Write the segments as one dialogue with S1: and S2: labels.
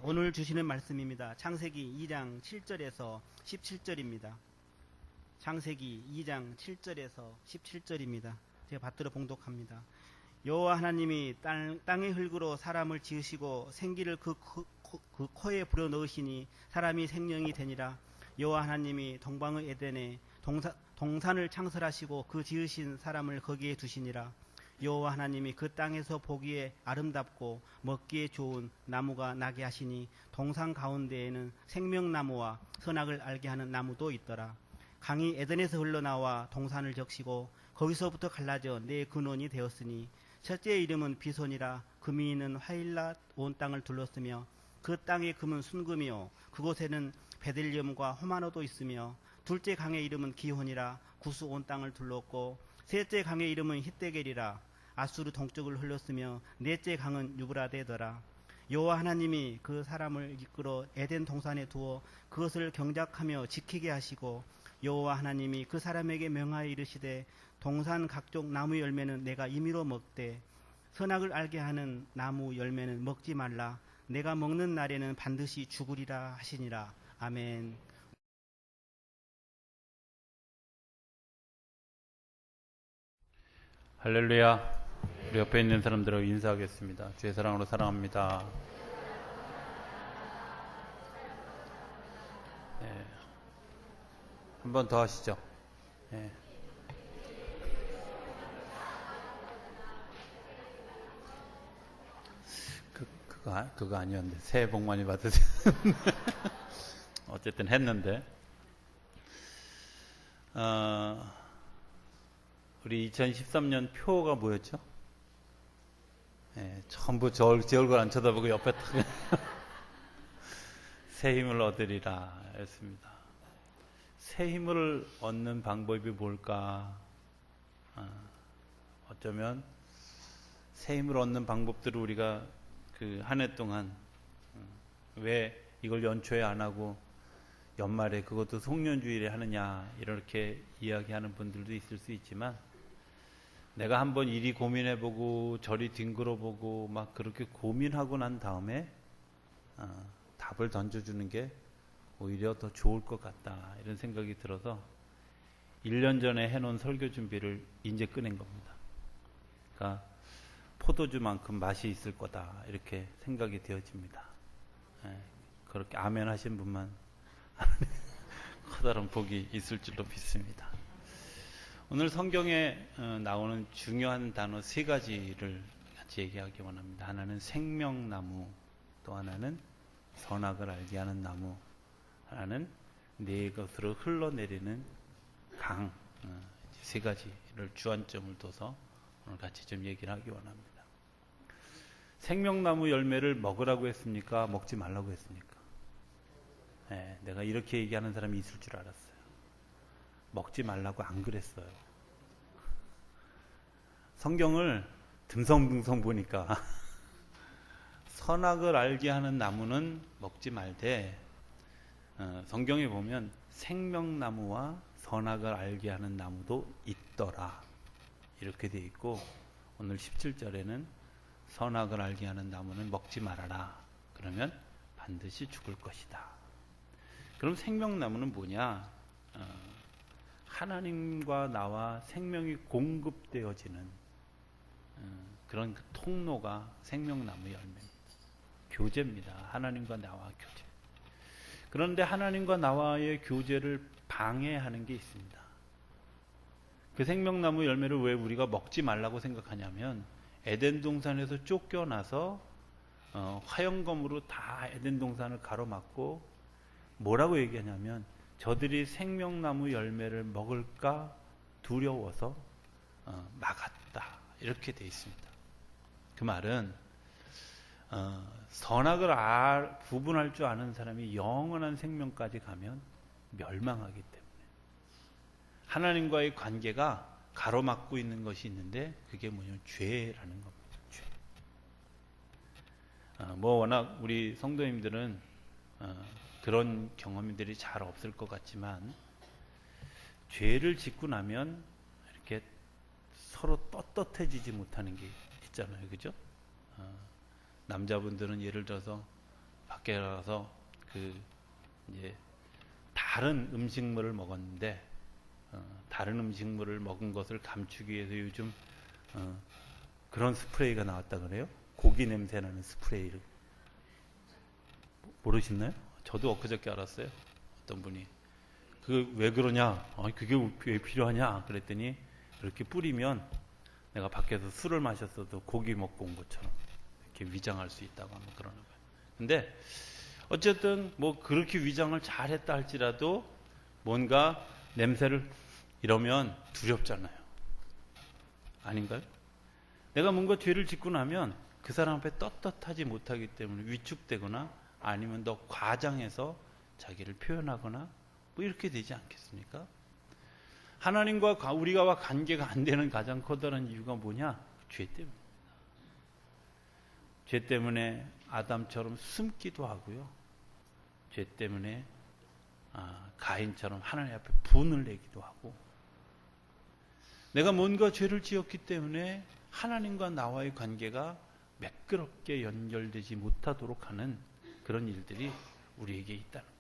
S1: 오늘 주시는 말씀입니다. 창세기 2장 7절에서 17절입니다. 창세기 2장 7절에서 17절입니다. 제가 받들어 봉독합니다. 여호와 하나님이 땅의 흙으로 사람을 지으시고 생기를 그 코에 불어넣으시니 사람이 생명이 되니라. 여호와 하나님이 동방의 에덴에 동산을 창설하시고 그 지으신 사람을 거기에 두시니라. 여호와 하나님이 그 땅에서 보기에 아름답고 먹기에 좋은 나무가 나게 하시니 동산 가운데에는 생명나무와 선악을 알게 하는 나무도 있더라. 강이 에덴에서 흘러나와 동산을 적시고 거기서부터 갈라져 네 근원이 되었으니 첫째의 이름은 비손이라. 금이 있는 화일랏 온 땅을 둘렀으며 그 땅의 금은 순금이요 그곳에는 베들리엄과 호마노도 있으며 둘째 강의 이름은 기혼이라. 구스 온 땅을 둘렀고 셋째 강의 이름은 히데겔이라. 아수르 동쪽을 흘렀으며 넷째 강은 유브라데더라. 여호와 하나님이 그 사람을 이끌어 에덴 동산에 두어 그것을 경작하며 지키게 하시고 여호와 하나님이 그 사람에게 명하여 이르시되 동산 각종 나무 열매는 내가 임의로 먹되 선악을 알게 하는 나무 열매는 먹지 말라. 내가 먹는 날에는 반드시 죽으리라 하시니라. 아멘.
S2: 할렐루야. 우리 옆에 있는 사람들하고 인사하겠습니다. 주의 사랑으로 사랑합니다. 네. 한 번 더 하시죠. 네. 그거 아니었는데 새해 복 많이 받으세요. 어쨌든 했는데 우리 2013년 표가 뭐였죠? 네, 전부 제 얼굴 안 쳐다보고 옆에 딱 새 힘을 얻으리라 했습니다. 새 힘을 얻는 방법이 뭘까? 어쩌면 새 힘을 얻는 방법들을 우리가 그 한 해 동안 왜 이걸 연초에 안 하고 연말에 그것도 송년주일에 하느냐 이렇게 이야기하는 분들도 있을 수 있지만 내가 한번 이리 고민해보고 저리 뒹굴어보고 막 그렇게 고민하고 난 다음에 답을 던져주는 게 오히려 더 좋을 것 같다 이런 생각이 들어서 1년 전에 해놓은 설교 준비를 이제 꺼낸 겁니다. 그러니까 포도주만큼 맛이 있을 거다 이렇게 생각이 되어집니다. 그렇게 아멘 하신 분만 커다란 복이 있을 줄로 믿습니다. 오늘 성경에 나오는 중요한 단어 세 가지를 같이 얘기하기 원합니다. 하나는 생명나무, 또 하나는 선악을 알게 하는 나무, 하나는 네 것으로 흘러내리는 강. 세 가지를 주안점을 둬서 오늘 같이 좀 얘기를 하기 원합니다. 생명나무 열매를 먹으라고 했습니까? 먹지 말라고 했습니까? 네, 내가 이렇게 얘기하는 사람이 있을 줄 알았어요. 먹지 말라고 안 그랬어요. 성경을 듬성듬성 보니까 선악을 알게 하는 나무는 먹지 말되 성경에 보면 생명나무와 선악을 알게 하는 나무도 있더라 이렇게 되어 있고 오늘 17절에는 선악을 알게 하는 나무는 먹지 말아라. 그러면 반드시 죽을 것이다. 그럼 생명나무는 뭐냐? 하나님과 나와 생명이 공급되어지는 그런 통로가 생명나무 열매입니다. 교제입니다. 하나님과 나와 교제. 그런데 하나님과 나와의 교제를 방해하는 게 있습니다. 그 생명나무 열매를 왜 우리가 먹지 말라고 생각하냐면 에덴 동산에서 쫓겨나서 화영검으로 다 에덴 동산을 가로막고 뭐라고 얘기하냐면 저들이 생명나무 열매를 먹을까 두려워서 막았다 이렇게 돼 있습니다. 그 말은 선악을 구분할 줄 아는 사람이 영원한 생명까지 가면 멸망하기 때문에 하나님과의 관계가 가로막고 있는 것이 있는데 그게 뭐냐면 죄라는 겁니다. 죄. 워낙 우리 성도님들은 그런 경험들이 잘 없을 것 같지만 죄를 짓고 나면 이렇게 서로 떳떳해지지 못하는 게 있잖아요. 그죠? 남자분들은 예를 들어서 밖에 나가서 이제 다른 음식물을 먹었는데 다른 음식물을 먹은 것을 감추기 위해서 요즘 그런 스프레이가 나왔다 그래요. 고기 냄새 나는 스프레이를 모르시나요? 저도 엊그저께 알았어요. 어떤 분이 그 왜 그러냐? 그게 왜 필요하냐? 그랬더니 이렇게 뿌리면 내가 밖에서 술을 마셨어도 고기 먹고 온 것처럼 이렇게 위장할 수 있다고 하면 그러는 거예요. 근데 어쨌든 뭐 그렇게 위장을 잘했다 할지라도 뭔가 냄새를 이러면 두렵잖아요. 아닌가요? 내가 뭔가 죄를 짓고 나면 그 사람 앞에 떳떳하지 못하기 때문에 위축되거나 아니면 더 과장해서 자기를 표현하거나 뭐 이렇게 되지 않겠습니까? 하나님과 우리가 관계가 안 되는 가장 커다란 이유가 뭐냐? 죄 때문입니다. 죄 때문에 아담처럼 숨기도 하고요. 죄 때문에 가인처럼 하나님 앞에 분을 내기도 하고, 내가 뭔가 죄를 지었기 때문에 하나님과 나와의 관계가 매끄럽게 연결되지 못하도록 하는 그런 일들이 우리에게 있다는 거예요.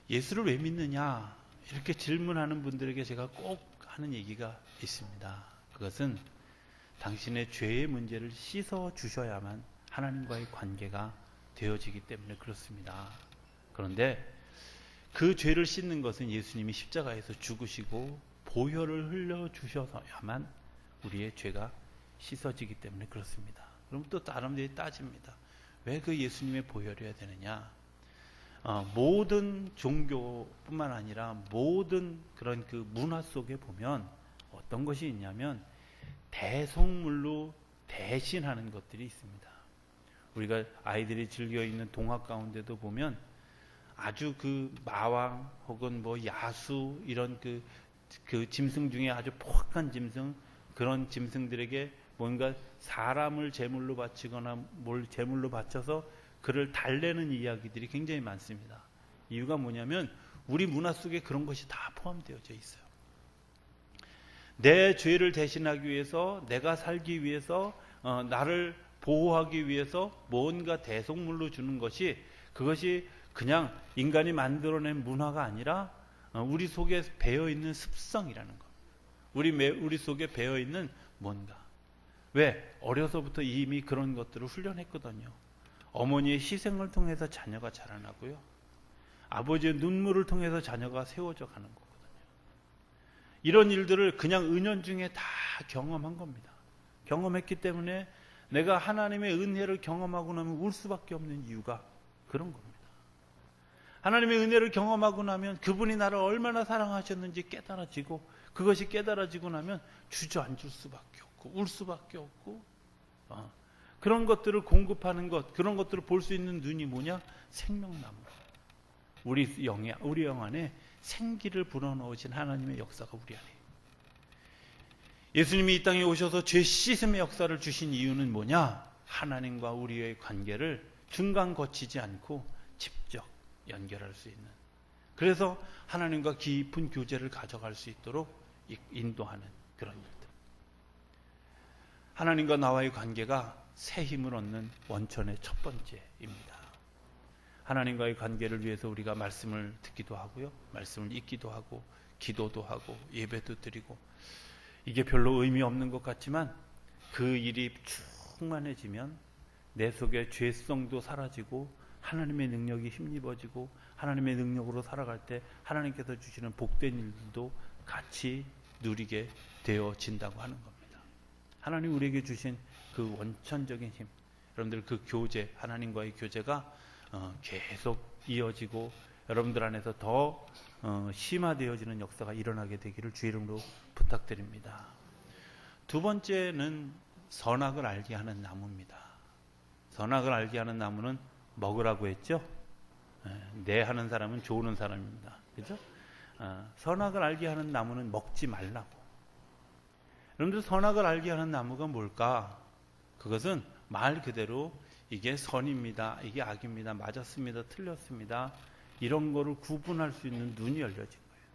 S2: 예수를 왜 믿느냐? 이렇게 질문하는 분들에게 제가 꼭 하는 얘기가 있습니다. 그것은 당신의 죄의 문제를 씻어 주셔야만 하나님과의 관계가 되어지기 때문에 그렇습니다. 그런데 그 죄를 씻는 것은 예수님이 십자가에서 죽으시고 보혈을 흘려 주셔야만 우리의 죄가 씻어지기 때문에 그렇습니다. 그럼 또 사람들이 따집니다. 왜 그 예수님의 보혈이어야 되느냐? 모든 종교뿐만 아니라 모든 그런 그 문화 속에 보면 어떤 것이 있냐면 대속물로 대신하는 것들이 있습니다. 우리가 아이들이 즐겨 있는 동화 가운데도 보면 아주 그 마왕 혹은 뭐 야수 이런 그 짐승 중에 아주 포악한 짐승, 그런 짐승들에게 뭔가 사람을 제물로 바치거나 뭘 제물로 바쳐서 그를 달래는 이야기들이 굉장히 많습니다. 이유가 뭐냐면 우리 문화 속에 그런 것이 다 포함되어져 있어요. 내 죄를 대신하기 위해서, 내가 살기 위해서, 나를 보호하기 위해서 뭔가 대속물로 주는 것이, 그것이 그냥 인간이 만들어낸 문화가 아니라 우리 속에 배어있는 습성이라는 것. 우리 속에 배어있는 뭔가. 왜? 어려서부터 이미 그런 것들을 훈련했거든요. 어머니의 희생을 통해서 자녀가 자라나고요. 아버지의 눈물을 통해서 자녀가 세워져 가는 거거든요. 이런 일들을 그냥 은연중에 다 경험한 겁니다. 경험했기 때문에 내가 하나님의 은혜를 경험하고 나면 울 수밖에 없는 이유가 그런 겁니다. 하나님의 은혜를 경험하고 나면 그분이 나를 얼마나 사랑하셨는지 깨달아지고, 그것이 깨달아지고 나면 주저앉을 수밖에 없고 울 수밖에 없고, 그런 것들을 공급하는 것, 그런 것들을 볼 수 있는 눈이 뭐냐? 생명나무. 우리 영 안에 생기를 불어넣으신 하나님의 역사가 우리 안에. 예수님이 이 땅에 오셔서 죄 씻음의 역사를 주신 이유는 뭐냐? 하나님과 우리의 관계를 중간 거치지 않고 직접 연결할 수 있는, 그래서 하나님과 깊은 교제를 가져갈 수 있도록 인도하는 그런 일들. 하나님과 나와의 관계가 새 힘을 얻는 원천의 첫 번째입니다. 하나님과의 관계를 위해서 우리가 말씀을 듣기도 하고요, 말씀을 읽기도 하고, 기도도 하고, 예배도 드리고, 이게 별로 의미 없는 것 같지만 그 일이 충만해지면 내 속의 죄성도 사라지고 하나님의 능력이 힘입어지고, 하나님의 능력으로 살아갈 때 하나님께서 주시는 복된 일들도 같이 누리게 되어진다고 하는 겁니다. 하나님 우리에게 주신 그 원천적인 힘, 여러분들 그 교제, 하나님과의 교제가 계속 이어지고 여러분들 안에서 더 심화되어지는 역사가 일어나게 되기를 주 이름으로 부탁드립니다. 두 번째는 선악을 알게 하는 나무입니다. 선악을 알게 하는 나무는 먹으라고 했죠? 네 하는 사람은 좋은 사람입니다. 그죠? 선악을 알게 하는 나무는 먹지 말라고. 여러분들 선악을 알게 하는 나무가 뭘까? 그것은 말 그대로 이게 선입니다, 이게 악입니다, 맞았습니다, 틀렸습니다, 이런 거를 구분할 수 있는 눈이 열려진 거예요.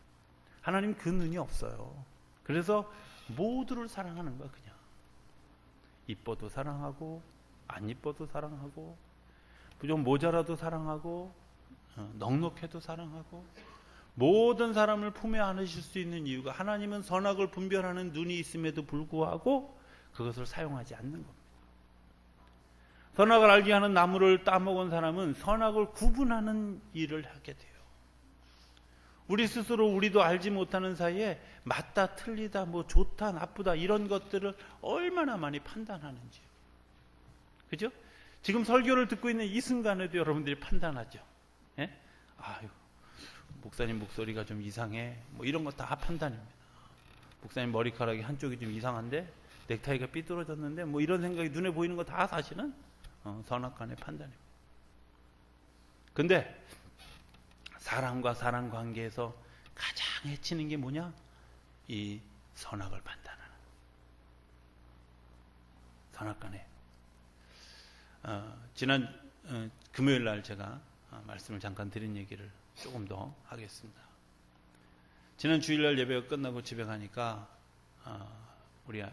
S2: 하나님 그 눈이 없어요. 그래서 모두를 사랑하는 거야. 그냥 이뻐도 사랑하고 안 이뻐도 사랑하고, 좀 모자라도 사랑하고 넉넉해도 사랑하고 모든 사람을 품에 안으실 수 있는 이유가 하나님은 선악을 분별하는 눈이 있음에도 불구하고 그것을 사용하지 않는 겁니다. 선악을 알게 하는 나무를 따먹은 사람은 선악을 구분하는 일을 하게 돼요. 우리 스스로 우리도 알지 못하는 사이에 맞다 틀리다 뭐 좋다 나쁘다 이런 것들을 얼마나 많이 판단하는지. 그죠? 지금 설교를 듣고 있는 이 순간에도 여러분들이 판단하죠. 예? 아유, 목사님 목소리가 좀 이상해. 뭐 이런 거 다 판단입니다. 목사님 머리카락이 한쪽이 좀 이상한데 넥타이가 삐뚤어졌는데 뭐 이런 생각이 눈에 보이는 거 다 사실은 선악간의 판단입니다. 근데 사람과 사람 관계에서 가장 해치는 게 뭐냐? 이 선악을 판단하는 선악간에 지난 금요일 날 제가 말씀을 잠깐 드린 얘기를 조금 더 하겠습니다. 지난 주일날 예배가 끝나고 집에 가니까 우리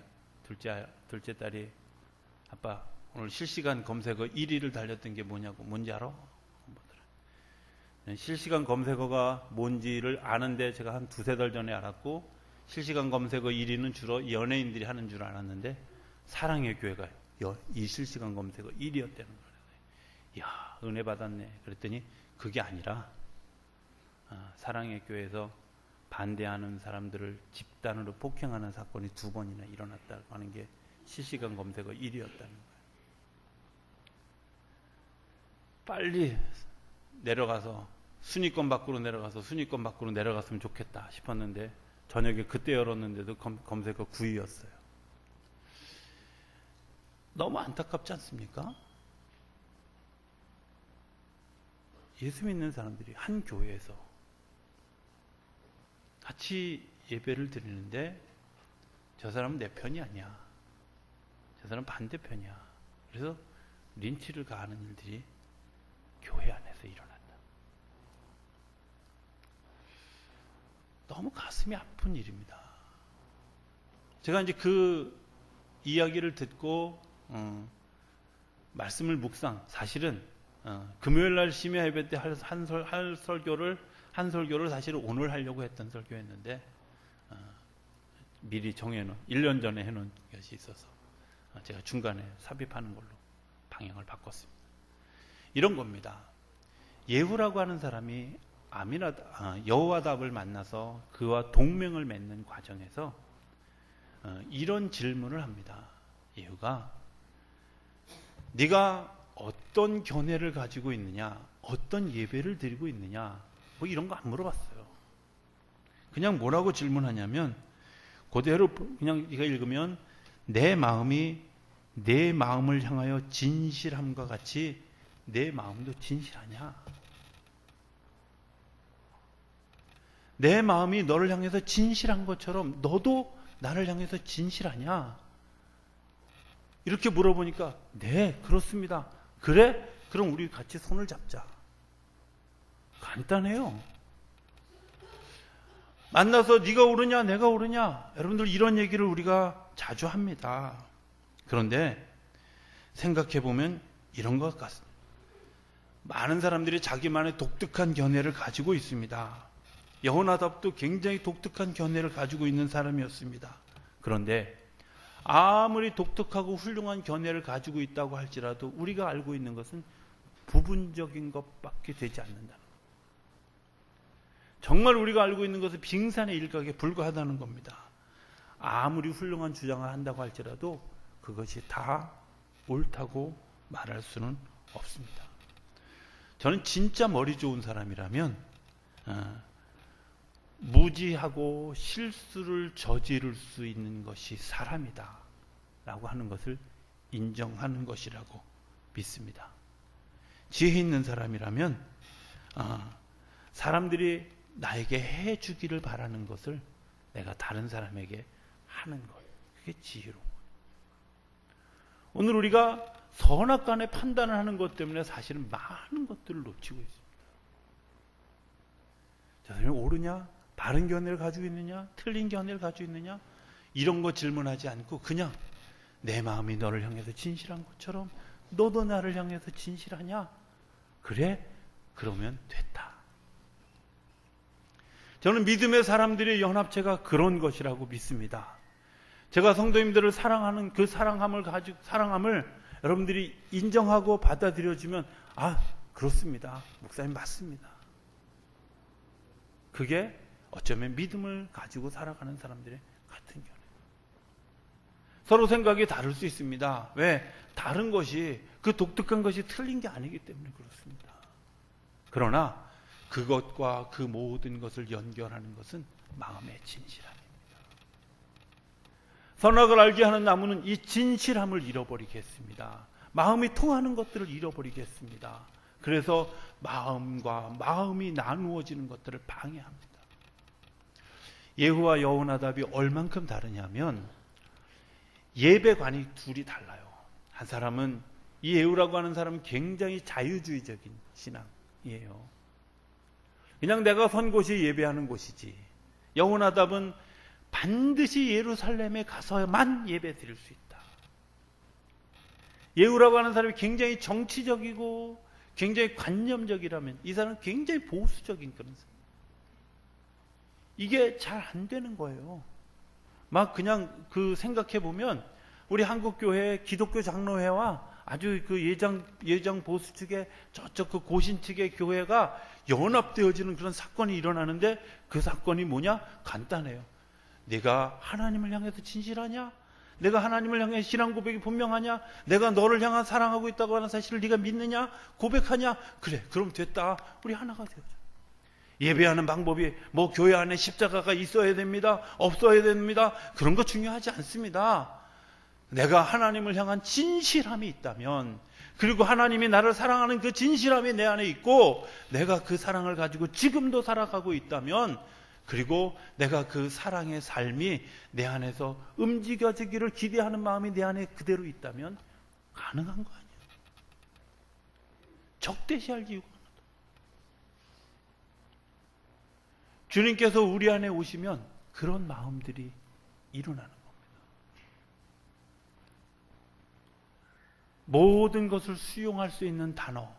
S2: 둘째 딸이 아빠 오늘 실시간 검색어 1위를 달렸던 게 뭐냐고. 뭔지 알아? 실시간 검색어가 뭔지를 아는데 제가 한 두세 달 전에 알았고 실시간 검색어 1위는 주로 연예인들이 하는 줄 알았는데 사랑의 교회가 이 실시간 검색어 1위였다는 거예요. 이야, 은혜 받았네. 그랬더니 그게 아니라 사랑의 교회에서 반대하는 사람들을 집단으로 폭행하는 사건이 2번이나 일어났다고 하는 게 실시간 검색어 1위였다는 거예요. 빨리 내려가서 순위권 밖으로 내려갔으면 좋겠다 싶었는데 저녁에 그때 열었는데도 검색어 9위였어요. 너무 안타깝지 않습니까? 예수 믿는 사람들이 한 교회에서 같이 예배를 드리는데 저 사람은 내 편이 아니야. 저 사람은 반대편이야. 그래서 린치를 가하는 일들이 교회 안에서 일어난다. 너무 가슴이 아픈 일입니다. 제가 이제 그 이야기를 듣고 말씀을 묵상, 사실은 금요일 날 심야 예배 때 한 설교를 사실은 오늘 하려고 했던 설교였는데 미리 정해놓은 1년 전에 해놓은 것이 있어서 제가 중간에 삽입하는 걸로 방향을 바꿨습니다. 이런 겁니다. 예후라고 하는 사람이 여호와답을 만나서 그와 동맹을 맺는 과정에서 이런 질문을 합니다. 예후가 네가 어떤 견해를 가지고 있느냐, 어떤 예배를 드리고 있느냐, 뭐 이런 거 안 물어봤어요. 그냥 뭐라고 질문하냐면 그대로 그냥 네가 읽으면 내 마음이 내 마음을 향하여 진실함과 같이 내 마음도 진실하냐? 내 마음이 너를 향해서 진실한 것처럼 너도 나를 향해서 진실하냐? 이렇게 물어보니까 네, 그렇습니다. 그래? 그럼 우리 같이 손을 잡자. 간단해요. 만나서 네가 옳으냐 내가 옳으냐 여러분들 이런 얘기를 우리가 자주 합니다. 그런데 생각해보면 이런 것 같습니다. 많은 사람들이 자기만의 독특한 견해를 가지고 있습니다. 여호나답도 굉장히 독특한 견해를 가지고 있는 사람이었습니다. 그런데 아무리 독특하고 훌륭한 견해를 가지고 있다고 할지라도 우리가 알고 있는 것은 부분적인 것밖에 되지 않는다. 정말 우리가 알고 있는 것은 빙산의 일각에 불과하다는 겁니다. 아무리 훌륭한 주장을 한다고 할지라도 그것이 다 옳다고 말할 수는 없습니다. 저는 진짜 머리 좋은 사람이라면 무지하고 실수를 저지를 수 있는 것이 사람이다 라고 하는 것을 인정하는 것이라고 믿습니다. 지혜 있는 사람이라면 사람들이 나에게 해주기를 바라는 것을 내가 다른 사람에게 하는 것, 그게 지혜로운 것. 오늘 우리가 선악간의 판단을 하는 것 때문에 사실은 많은 것들을 놓치고 있습니다. 저 사람이 옳으냐? 바른 견해를 가지고 있느냐? 틀린 견해를 가지고 있느냐? 이런 거 질문하지 않고 그냥 내 마음이 너를 향해서 진실한 것처럼 너도 나를 향해서 진실하냐? 그래? 그러면 됐다. 저는 믿음의 사람들의 연합체가 그런 것이라고 믿습니다. 제가 성도님들을 사랑하는 그 사랑함을 여러분들이 인정하고 받아들여주면, 그렇습니다. 목사님 맞습니다. 그게 어쩌면 믿음을 가지고 살아가는 사람들의 같은 견해. 서로 생각이 다를 수 있습니다. 왜? 다른 것이, 그 독특한 것이 틀린 게 아니기 때문에 그렇습니다. 그러나 그것과 그 모든 것을 연결하는 것은 마음의 진실함입니다. 선악을 알게 하는 나무는 이 진실함을 잃어버리게 했습니다. 마음이 통하는 것들을 잃어버리게 했습니다. 그래서 마음과 마음이 나누어지는 것들을 방해합니다. 예후와 여호나답이 얼만큼 다르냐면 예배관이 둘이 달라요. 한 사람은, 이 예후라고 하는 사람은 굉장히 자유주의적인 신앙이에요. 그냥 내가 선 곳이 예배하는 곳이지. 여호나답은 반드시 예루살렘에 가서만 예배 드릴 수 있다. 예후라고 하는 사람이 굉장히 정치적이고 굉장히 관념적이라면 이 사람은 굉장히 보수적인 그런 사람. 이게 잘 안 되는 거예요. 막 그냥 그 생각해 보면 우리 한국교회 기독교 장로회와 아주 그 예장 보수 측의 저쪽 그 고신 측의 교회가 연합되어지는 그런 사건이 일어나는데, 그 사건이 뭐냐? 간단해요. 내가 하나님을 향해서 진실하냐? 내가 하나님을 향해 신앙 고백이 분명하냐? 내가 너를 향한 사랑하고 있다고 하는 사실을 네가 믿느냐? 고백하냐? 그래, 그럼 됐다. 우리 하나가 되어져. 예배하는 방법이 뭐 교회 안에 십자가가 있어야 됩니다, 없어야 됩니다, 그런 거 중요하지 않습니다. 내가 하나님을 향한 진실함이 있다면, 그리고 하나님이 나를 사랑하는 그 진실함이 내 안에 있고 내가 그 사랑을 가지고 지금도 살아가고 있다면, 그리고 내가 그 사랑의 삶이 내 안에서 움직여지기를 기대하는 마음이 내 안에 그대로 있다면 가능한 거 아니에요. 적대시할 이유가 없다. 주님께서 우리 안에 오시면 그런 마음들이 일어나는 겁니다. 모든 것을 수용할 수 있는 단어,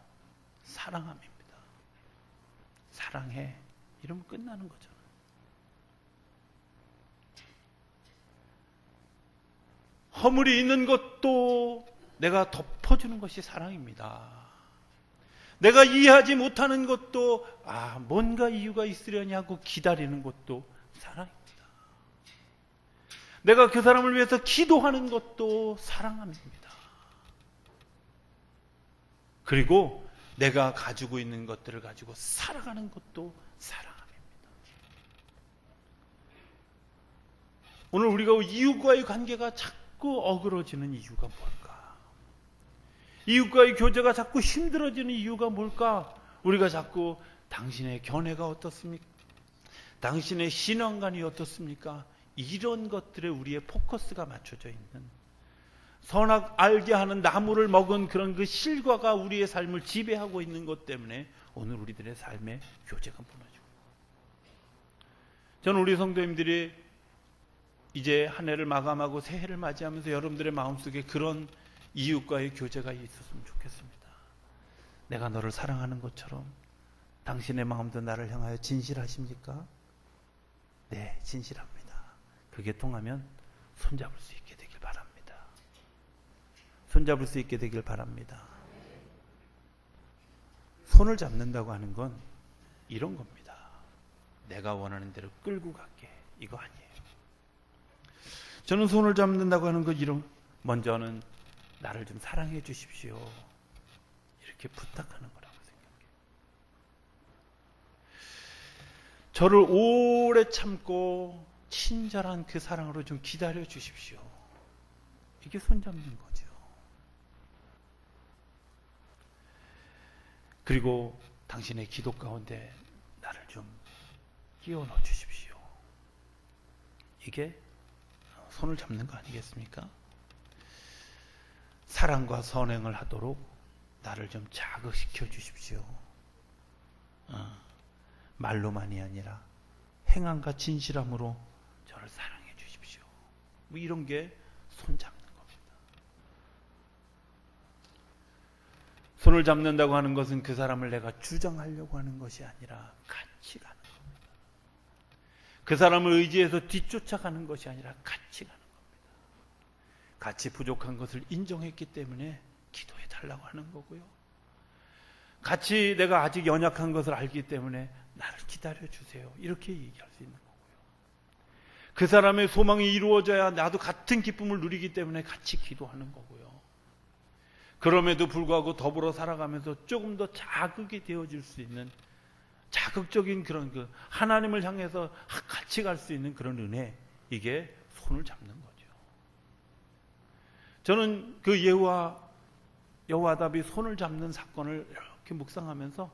S2: 사랑함입니다. 사랑해. 이러면 끝나는 거잖아요. 허물이 있는 것도 내가 덮어주는 것이 사랑입니다. 내가 이해하지 못하는 것도 뭔가 이유가 있으려니 하고 기다리는 것도 사랑입니다. 내가 그 사람을 위해서 기도하는 것도 사랑합니다. 그리고 내가 가지고 있는 것들을 가지고 살아가는 것도 사랑합니다. 오늘 우리가 이웃과의 관계가 자꾸 어그러지는 이유가 뭘까? 이웃과의 교제가 자꾸 힘들어지는 이유가 뭘까? 우리가 자꾸 당신의 견해가 어떻습니까? 당신의 신앙관이 어떻습니까? 이런 것들에 우리의 포커스가 맞춰져 있는, 선악 알게 하는 나무를 먹은 그런 그 실과가 우리의 삶을 지배하고 있는 것 때문에 오늘 우리들의 삶의 교제가 무너지고, 저는 우리 성도님들이 이제 한 해를 마감하고 새해를 맞이하면서 여러분들의 마음속에 그런 이웃과의 교제가 있었으면 좋겠습니다. 내가 너를 사랑하는 것처럼 당신의 마음도 나를 향하여 진실하십니까? 네, 진실합니다. 그게 통하면 손잡을 수 있게 되길 바랍니다. 손잡을 수 있게 되길 바랍니다. 손을 잡는다고 하는 건 이런 겁니다. 내가 원하는 대로 끌고 갈게, 이거 아니에요. 저는 손을 잡는다고 하는 건 먼저는 나를 좀 사랑해 주십시오, 이렇게 부탁하는 거라고 생각해요. 저를 오래 참고 친절한 그 사랑으로 좀 기다려 주십시오, 이게 손잡는 거죠. 그리고 당신의 기도 가운데 나를 좀 끼워 넣어 주십시오, 이게 손을 잡는 거 아니겠습니까? 사랑과 선행을 하도록 나를 좀 자극시켜 주십시오. 말로만이 아니라 행함과 진실함으로 저를 사랑해 주십시오. 뭐 이런 게 손잡는 겁니다. 손을 잡는다고 하는 것은 그 사람을 내가 주장하려고 하는 것이 아니라 같이 가는 겁니다. 그 사람을 의지해서 뒤쫓아가는 것이 아니라 같이 가는 겁니다. 같이 부족한 것을 인정했기 때문에 기도해 달라고 하는 거고요. 같이 내가 아직 연약한 것을 알기 때문에 나를 기다려 주세요. 이렇게 얘기할 수 있는 거고요. 그 사람의 소망이 이루어져야 나도 같은 기쁨을 누리기 때문에 같이 기도하는 거고요. 그럼에도 불구하고 더불어 살아가면서 조금 더 자극이 되어질 수 있는 자극적인 그런 그 하나님을 향해서 같이 갈 수 있는 그런 은혜, 이게 손을 잡는 거죠. 저는 그 여호와답이 손을 잡는 사건을 이렇게 묵상하면서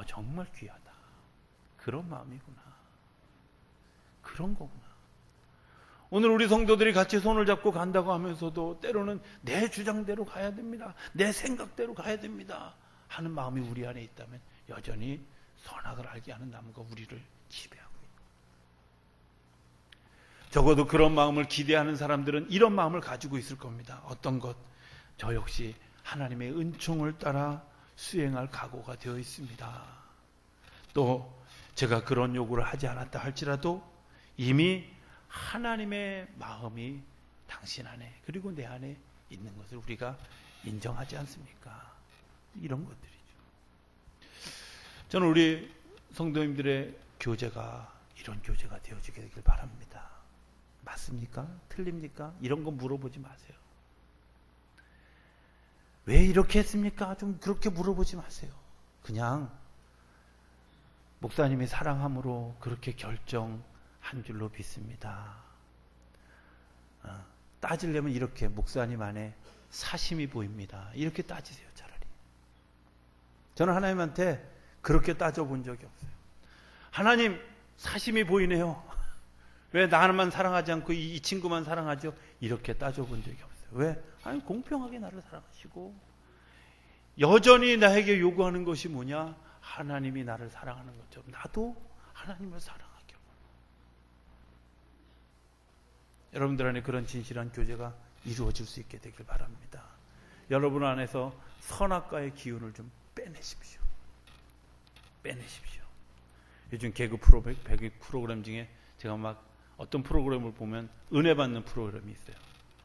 S2: 정말 귀하다. 그런 마음이구나. 그런 거구나. 오늘 우리 성도들이 같이 손을 잡고 간다고 하면서도 때로는 내 주장대로 가야 됩니다. 내 생각대로 가야 됩니다. 하는 마음이 우리 안에 있다면 여전히 선악을 알게 하는 나무가 우리를 지배하고 있고, 적어도 그런 마음을 기대하는 사람들은 이런 마음을 가지고 있을 겁니다. 어떤 것? 저 역시 하나님의 은총을 따라 수행할 각오가 되어 있습니다. 또 제가 그런 요구를 하지 않았다 할지라도 이미 하나님의 마음이 당신 안에 그리고 내 안에 있는 것을 우리가 인정하지 않습니까? 이런 것들이죠. 저는 우리 성도님들의 교제가 이런 교제가 되어지게 되길 바랍니다. 맞습니까? 틀립니까? 이런 거 물어보지 마세요. 왜 이렇게 했습니까? 좀 그렇게 물어보지 마세요. 그냥 목사님이 사랑함으로 그렇게 결정한 줄로 믿습니다. 따지려면 이렇게 목사님 안에 사심이 보입니다. 이렇게 따지세요, 차라리. 저는 하나님한테 그렇게 따져본 적이 없어요. 하나님, 사심이 보이네요. 왜 나만 사랑하지 않고 이 친구만 사랑하죠? 이렇게 따져본 적이 없어요. 왜? 아니, 공평하게 나를 사랑하시고 여전히 나에게 요구하는 것이 뭐냐? 하나님이 나를 사랑하는 것처럼 나도 하나님을 사랑하기로. 여러분들 안에 그런 진실한 교제가 이루어질 수 있게 되길 바랍니다. 여러분 안에서 선악과의 기운을 좀 빼내십시오. 빼내십시오. 요즘 개그 프로그램 중에 제가 막 어떤 프로그램을 보면 은혜 받는 프로그램이 있어요.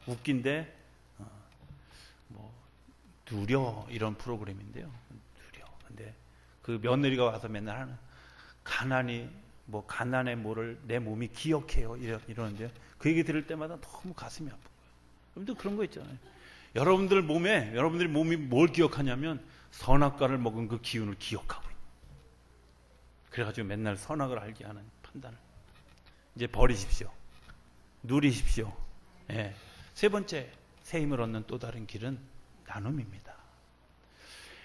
S2: 웃긴데 누려 이런 프로그램인데요. 누려. 근데 그 며느리가 와서 맨날 하는 가난의 뭐를 내 몸이 기억해요. 이러는데 그 얘기 들을 때마다 너무 가슴이 아픈 거예요. 여러분들 그런 거 있잖아요. 여러분들의 몸이 뭘 기억하냐면 선악과를 먹은 그 기운을 기억하고 있는. 그래가지고 맨날 선악을 알게 하는 판단을 이제 버리십시오. 누리십시오. 예. 세 번째, 새 힘을 얻는 또 다른 길은 나눔입니다.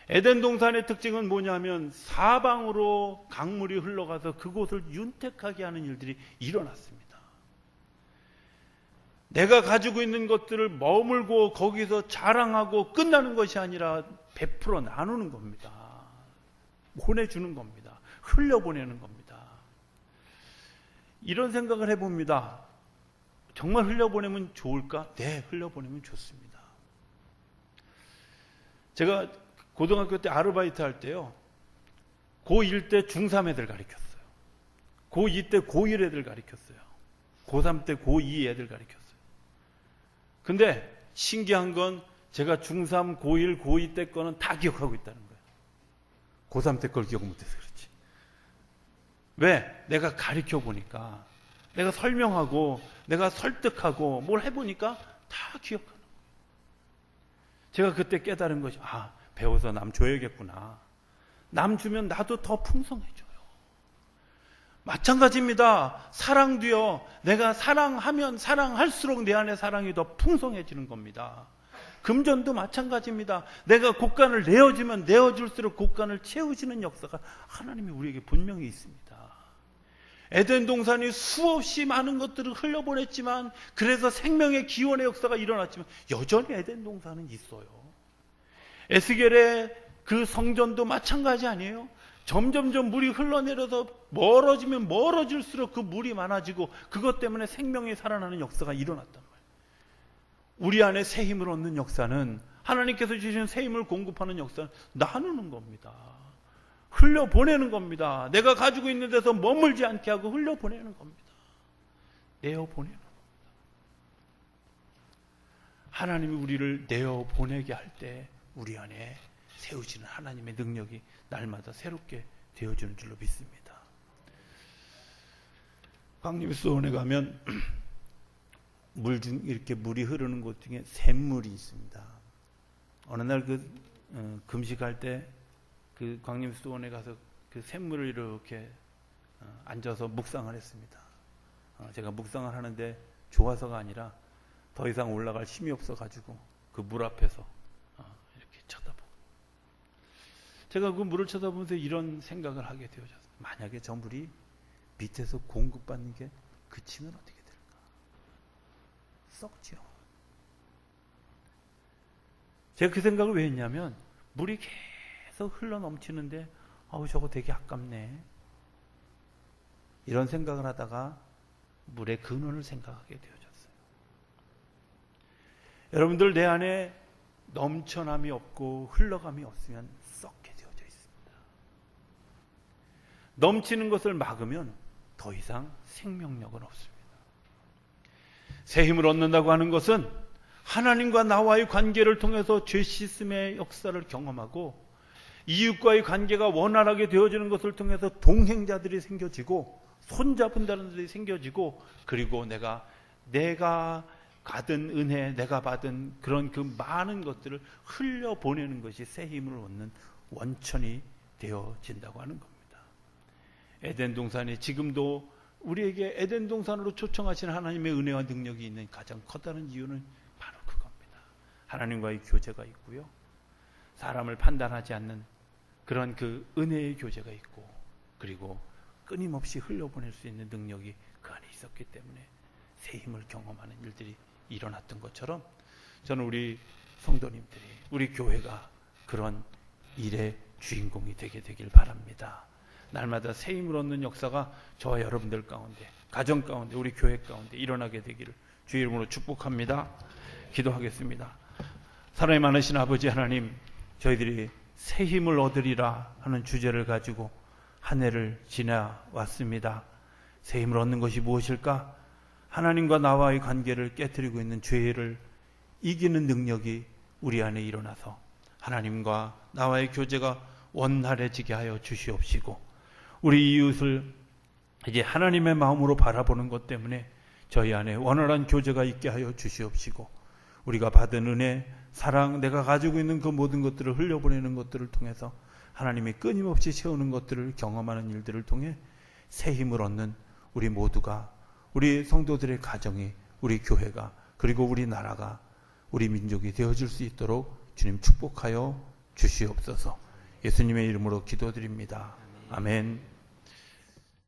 S2: 에덴 동산의 특징은 뭐냐면 사방으로 강물이 흘러가서 그곳을 윤택하게 하는 일들이 일어났습니다. 내가 가지고 있는 것들을 머물고 거기서 자랑하고 끝나는 것이 아니라 베풀어 나누는 겁니다. 보내주는 겁니다. 흘려보내는 겁니다. 이런 생각을 해봅니다. 정말 흘려보내면 좋을까? 네, 흘려보내면 좋습니다. 제가 고등학교 때 아르바이트 할 때요, 고1 때 중3 애들 가르쳤어요. 고2 때 고1 애들 가르쳤어요. 고3 때 고2 애들 가르쳤어요. 근데 신기한 건 제가 중3, 고1, 고2 때 거는 다 기억하고 있다는 거예요. 고3 때 걸 기억 못해서 그렇지. 왜? 내가 가르쳐 보니까, 내가 설명하고, 내가 설득하고, 뭘 해보니까 다 기억하는 거예요. 제가 그때 깨달은 것이, 배워서 남 줘야겠구나. 남 주면 나도 더 풍성해져요. 마찬가지입니다. 사랑도요, 내가 사랑하면 사랑할수록 내 안에 사랑이 더 풍성해지는 겁니다. 금전도 마찬가지입니다. 내가 곳간을 내어주면 내어줄수록 곳간을 채우시는 역사가 하나님이 우리에게 분명히 있습니다. 에덴 동산이 수없이 많은 것들을 흘려보냈지만, 그래서 생명의 기원의 역사가 일어났지만 여전히 에덴 동산은 있어요. 에스겔의 그 성전도 마찬가지 아니에요? 점점점 물이 흘러내려서 멀어지면 멀어질수록 그 물이 많아지고 그것 때문에 생명이 살아나는 역사가 일어났단 말이에요. 우리 안에 새 힘을 얻는 역사는 하나님께서 주신 새 힘을 공급하는 역사는 나누는 겁니다. 흘려보내는 겁니다. 내가 가지고 있는 데서 머물지 않게 하고 흘려보내는 겁니다. 내어보내는 겁니다. 하나님이 우리를 내어보내게 할 때 우리 안에 세우시는 하나님의 능력이 날마다 새롭게 되어주는 줄로 믿습니다. 광림수원에 가면 이렇게 물이 흐르는 곳 중에 샘물이 있습니다. 어느 날 금식할 때 그 광림수원에 가서 그 샘물을 이렇게 앉아서 묵상을 했습니다. 제가 묵상을 하는데 좋아서가 아니라 더 이상 올라갈 힘이 없어가지고 그 물 앞에서 이렇게 쳐다보고, 제가 그 물을 쳐다보면서 이런 생각을 하게 되어졌어요. 만약에 저 물이 밑에서 공급받는 게 그치면 어떻게 될까? 썩지요. 제가 그 생각을 왜 했냐면 물이 계속 흘러 넘치는데 저거 되게 아깝네, 이런 생각을 하다가 물의 근원을 생각하게 되어졌어요. 여러분들, 내 안에 넘쳐남이 없고 흘러감이 없으면 썩게 되어져 있습니다. 넘치는 것을 막으면 더 이상 생명력은 없습니다. 새 힘을 얻는다고 하는 것은 하나님과 나와의 관계를 통해서 죄 씻음의 역사를 경험하고 이웃과의 관계가 원활하게 되어지는 것을 통해서 동행자들이 생겨지고 손잡은다는 것이 생겨지고, 그리고 내가 받은 은혜, 내가 받은 그런 그 많은 것들을 흘려보내는 것이 새 힘을 얻는 원천이 되어진다고 하는 겁니다. 에덴 동산이 지금도 우리에게 에덴 동산으로 초청하신 하나님의 은혜와 능력이 있는 가장 커다란 이유는 바로 그겁니다. 하나님과의 교제가 있고요, 사람을 판단하지 않는 그런 그 은혜의 교제가 있고, 그리고 끊임없이 흘려보낼 수 있는 능력이 그 안에 있었기 때문에 새 힘을 경험하는 일들이 일어났던 것처럼, 저는 우리 성도님들이, 우리 교회가 그런 일의 주인공이 되게 되길 바랍니다. 날마다 새 힘을 얻는 역사가 저와 여러분들 가운데, 가정 가운데, 우리 교회 가운데 일어나게 되기를 주의 이름으로 축복합니다. 기도하겠습니다. 사랑이 많으신 아버지 하나님, 저희들이 새 힘을 얻으리라 하는 주제를 가지고 한 해를 지나왔습니다. 새 힘을 얻는 것이 무엇일까? 하나님과 나와의 관계를 깨뜨리고 있는 죄를 이기는 능력이 우리 안에 일어나서 하나님과 나와의 교제가 원활해지게 하여 주시옵시고, 우리 이웃을 이제 하나님의 마음으로 바라보는 것 때문에 저희 안에 원활한 교제가 있게 하여 주시옵시고, 우리가 받은 은혜, 사랑, 내가 가지고 있는 그 모든 것들을 흘려보내는 것들을 통해서 하나님이 끊임없이 채우는 것들을 경험하는 일들을 통해 새 힘을 얻는 우리 모두가, 우리 성도들의 가정이, 우리 교회가, 그리고 우리 나라가, 우리 민족이 되어질 수 있도록 주님 축복하여 주시옵소서. 예수님의 이름으로 기도드립니다. 아멘.